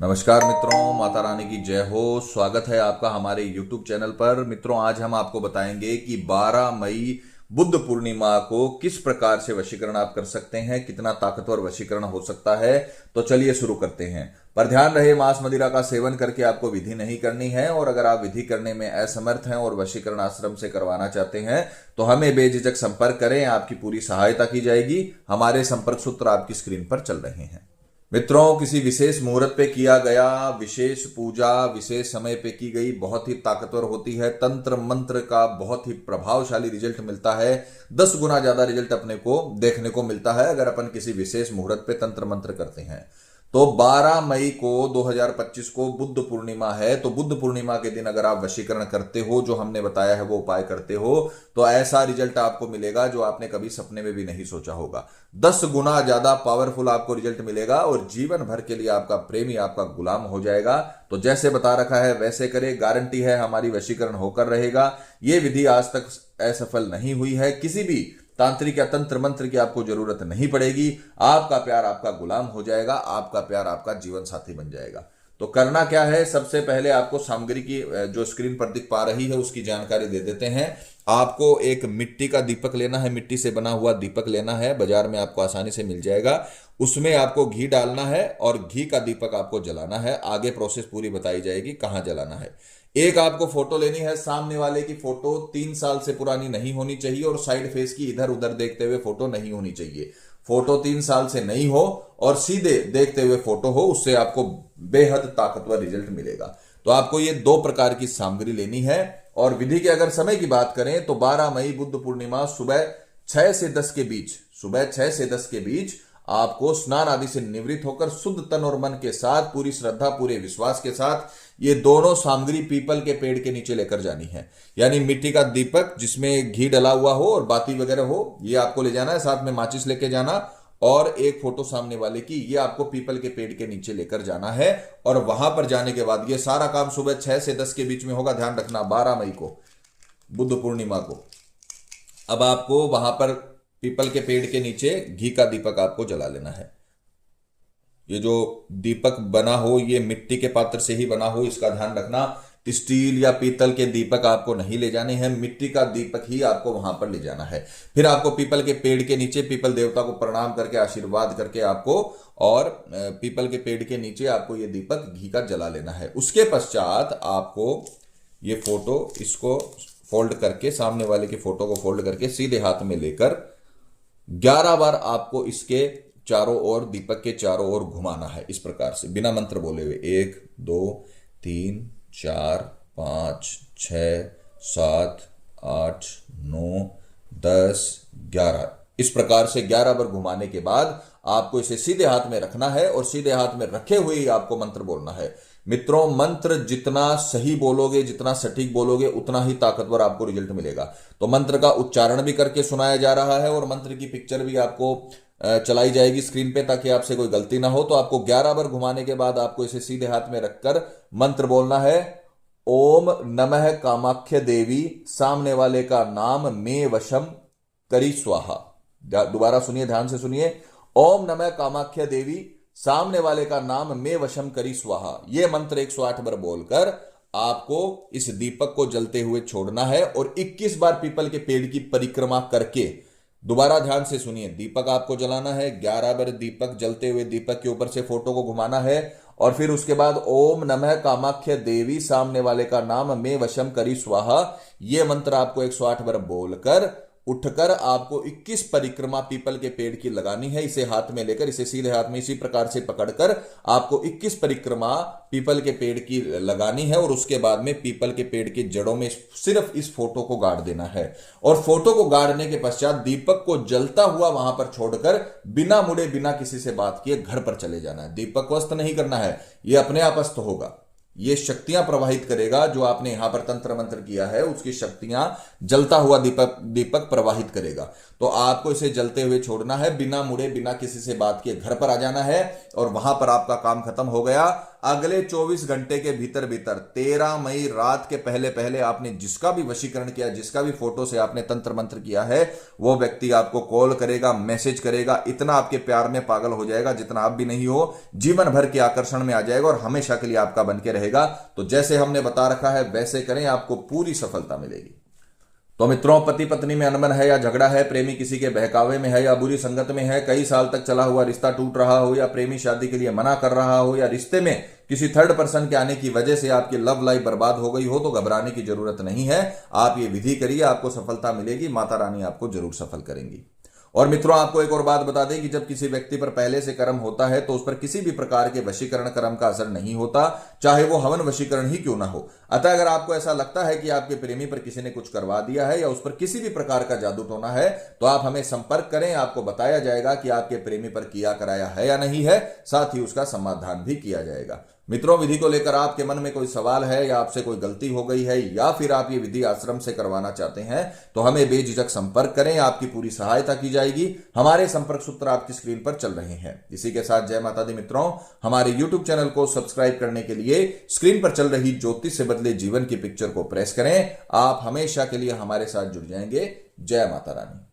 नमस्कार मित्रों, माता रानी की जय हो। स्वागत है आपका हमारे YouTube चैनल पर। मित्रों, आज हम आपको बताएंगे कि 12 मई बुद्ध पूर्णिमा को किस प्रकार से वशीकरण आप कर सकते हैं, कितना ताकतवर वशीकरण हो सकता है। तो चलिए शुरू करते हैं। पर ध्यान रहे, मांस मदिरा का सेवन करके आपको विधि नहीं करनी है। और अगर आप विधि करने में असमर्थ हैं और वशीकरण आश्रम से करवाना चाहते हैं तो हमें बेझिझक संपर्क करें, आपकी पूरी सहायता की जाएगी। हमारे संपर्क सूत्र आपकी स्क्रीन पर चल रहे हैं। मित्रों, किसी विशेष मुहूर्त पे किया गया विशेष पूजा विशेष समय पे की गई बहुत ही ताकतवर होती है। तंत्र मंत्र का बहुत ही प्रभावशाली रिजल्ट मिलता है। 10 गुना ज्यादा रिजल्ट अपने को देखने को मिलता है अगर अपन किसी विशेष मुहूर्त पे तंत्र मंत्र करते हैं। तो 12 मई को 2025 को बुद्ध पूर्णिमा है। तो बुद्ध पूर्णिमा के दिन अगर आप वशीकरण करते हो, जो हमने बताया है वो उपाय करते हो, तो ऐसा रिजल्ट आपको मिलेगा जो आपने कभी सपने में भी नहीं सोचा होगा। 10 गुना ज्यादा पावरफुल आपको रिजल्ट मिलेगा और जीवन भर के लिए आपका प्रेमी आपका गुलाम हो जाएगा। तो जैसे बता रखा है वैसे करें, गारंटी है हमारी वशीकरण होकर रहेगा। यह विधि आज तक असफल नहीं हुई है। किसी भी तांत्रिक या तंत्र मंत्र की आपको जरूरत नहीं पड़ेगी। आपका प्यार आपका गुलाम हो जाएगा, आपका प्यार आपका जीवन साथी बन जाएगा। तो करना क्या है, सबसे पहले आपको सामग्री की जो स्क्रीन पर दिख पा रही है उसकी जानकारी दे देते हैं। आपको एक मिट्टी का दीपक लेना है, मिट्टी से बना हुआ दीपक लेना है, बाजार में आपको आसानी से मिल जाएगा। उसमें आपको घी डालना है और घी का दीपक आपको जलाना है। आगे प्रोसेस पूरी बताई जाएगी कहां जलाना है। एक आपको फोटो लेनी है। सामने वाले की फोटो 3 साल से पुरानी नहीं होनी चाहिए और साइड फेस की इधर उधर देखते हुए फोटो नहीं होनी चाहिए। फोटो 3 साल से नहीं हो और सीधे देखते हुए फोटो हो, उससे आपको बेहद ताकतवर रिजल्ट मिलेगा। तो आपको ये 2 प्रकार की सामग्री लेनी है। और विधि के अगर समय की बात करें तो 12 मई बुद्ध पूर्णिमा सुबह 6 से 10 के बीच, सुबह 6 से 10 के बीच आपको स्नान आदि से निवृत्त होकर शुद्ध तन और मन के साथ, पूरी श्रद्धा पूरे विश्वास के साथ ये दोनों सामग्री पीपल के पेड़ के नीचे लेकर जानी है। यानी मिट्टी का दीपक जिसमें घी डला हुआ हो और बाती वगैरह हो, ये आपको ले जाना है। साथ में माचिस लेके जाना और एक फोटो सामने वाले की, ये आपको पीपल के पेड़ के नीचे लेकर जाना है। और वहां पर जाने के बाद ये सारा काम सुबह 6 से 10 के बीच में होगा। ध्यान रखना, 12 मई को बुद्ध पूर्णिमा को। अब आपको वहां पर पीपल के पेड़ के नीचे घी का दीपक आपको जला लेना है। ये जो दीपक बना हो ये मिट्टी के पात्र से ही बना हो, इसका ध्यान रखना। स्टील या पीतल के दीपक आपको नहीं ले जाने हैं, मिट्टी का दीपक ही आपको वहां पर ले जाना है। फिर आपको पीपल के पेड़ के नीचे पीपल देवता को प्रणाम करके आशीर्वाद करके आपको और पीपल के पेड़ के नीचे आपको ये दीपक घी का जला लेना है। उसके पश्चात आपको ये फोटो, इसको फोल्ड करके, सामने वाले की फोटो को फोल्ड करके सीधे हाथ में लेकर 11 बार आपको इसके चारों ओर, दीपक के चारों ओर घुमाना है। इस प्रकार से बिना मंत्र बोले हुए 1 2 3 4 5 6 7 8 9 10 11। इस प्रकार से 11 बार घुमाने के बाद आपको इसे सीधे हाथ में रखना है और सीधे हाथ में रखे हुए ही आपको मंत्र बोलना है। मित्रों, मंत्र जितना सही बोलोगे, जितना सटीक बोलोगे, उतना ही ताकतवर आपको रिजल्ट मिलेगा। तो मंत्र का उच्चारण भी करके सुनाया जा रहा है और मंत्र की पिक्चर भी आपको चलाई जाएगी स्क्रीन पे, ताकि आपसे कोई गलती ना हो। तो आपको 11 बार घुमाने के बाद आपको इसे सीधे हाथ में रखकर मंत्र बोलना है। ओम नमः कामाख्य देवी, सामने वाले का नाम मे वशम करी स्वाहा। दोबारा सुनिए, ध्यान से सुनिए। ओम नमः कामाख्य देवी, सामने वाले का नाम मे वशम करी स्वाहा। यह मंत्र 108 बार बोलकर आपको इस दीपक को जलते हुए छोड़ना है और 21 बार पीपल के पेड़ की परिक्रमा करके, दोबारा ध्यान से सुनिए, दीपक आपको जलाना है। 11 बार दीपक जलते हुए दीपक के ऊपर से फोटो को घुमाना है और फिर उसके बाद ओम नमः कामाख्य देवी, सामने वाले का नाम मे वशम करी स्वाहा, यह मंत्र आपको 108 बार बोलकर उठकर आपको 21 परिक्रमा पीपल के पेड़ की लगानी है। इसे हाथ में लेकर, इसे सीधे हाथ में इसी प्रकार से पकड़कर आपको 21 परिक्रमा पीपल के पेड़ की लगानी है। और उसके बाद में पीपल के पेड़ की जड़ों में सिर्फ इस फोटो को गाड़ देना है। और फोटो को गाड़ने के पश्चात दीपक को जलता हुआ वहां पर छोड़कर बिना मुड़े, बिना किसी से बात किए घर पर चले जाना है। दीपक को अस्त नहीं करना है, यह अपने आप अस्त होगा। ये शक्तियां प्रवाहित करेगा, जो आपने यहां पर तंत्र मंत्र किया है उसकी शक्तियां जलता हुआ दीपक प्रवाहित करेगा। तो आपको इसे जलते हुए छोड़ना है, बिना मुड़े, बिना किसी से बात किए घर पर आ जाना है और वहां पर आपका काम खत्म हो गया। अगले 24 घंटे के भीतर भीतर 13 मई रात के पहले पहले आपने जिसका भी वशीकरण किया, जिसका भी फोटो से आपने तंत्र मंत्र किया है, वो व्यक्ति आपको कॉल करेगा, मैसेज करेगा, इतना आपके प्यार में पागल हो जाएगा जितना आप भी नहीं हो, जीवन भर के आकर्षण में आ जाएगा और हमेशा के लिए आपका बन के रहेगा। तो जैसे हमने बता रखा है वैसे करें, आपको पूरी सफलता मिलेगी। तो मित्रों, पति पत्नी में अनबन है या झगड़ा है, प्रेमी किसी के बहकावे में है या बुरी संगत में है, कई साल तक चला हुआ रिश्ता टूट रहा हो या प्रेमी शादी के लिए मना कर रहा हो या रिश्ते में किसी थर्ड पर्सन के आने की वजह से आपकी लव लाइफ बर्बाद हो गई हो, तो घबराने की जरूरत नहीं है। आप ये विधि करिए, आपको सफलता मिलेगी, माता रानी आपको जरूर सफल करेंगी। और मित्रों, आपको एक और बात बता दें कि जब किसी व्यक्ति पर पहले से कर्म होता है तो उस पर किसी भी प्रकार के वशीकरण कर्म का असर नहीं होता, चाहे वो हवन वशीकरण ही क्यों ना हो। अतः अगर आपको ऐसा लगता है कि आपके प्रेमी पर किसी ने कुछ करवा दिया है या उस पर किसी भी प्रकार का जादू टोना है, तो आप हमें संपर्क करें, आपको बताया जाएगा कि आपके प्रेमी पर किया कराया है या नहीं है, साथ ही उसका समाधान भी किया जाएगा। मित्रों, विधि को लेकर आपके मन में कोई सवाल है या आपसे कोई गलती हो गई है या फिर आप ये विधि आश्रम से करवाना चाहते हैं, तो हमें बेझिझक संपर्क करें, आपकी पूरी सहायता की जाएगी। हमारे संपर्क सूत्र आपकी स्क्रीन पर चल रहे हैं। इसी के साथ जय माता दी मित्रों, हमारे YouTube चैनल को सब्सक्राइब करने के लिए स्क्रीन पर चल रही ज्योतिष से बदले जीवन की पिक्चर को प्रेस करें। आप हमेशा के लिए हमारे साथ जुड़ जाएंगे। जय माता रानी।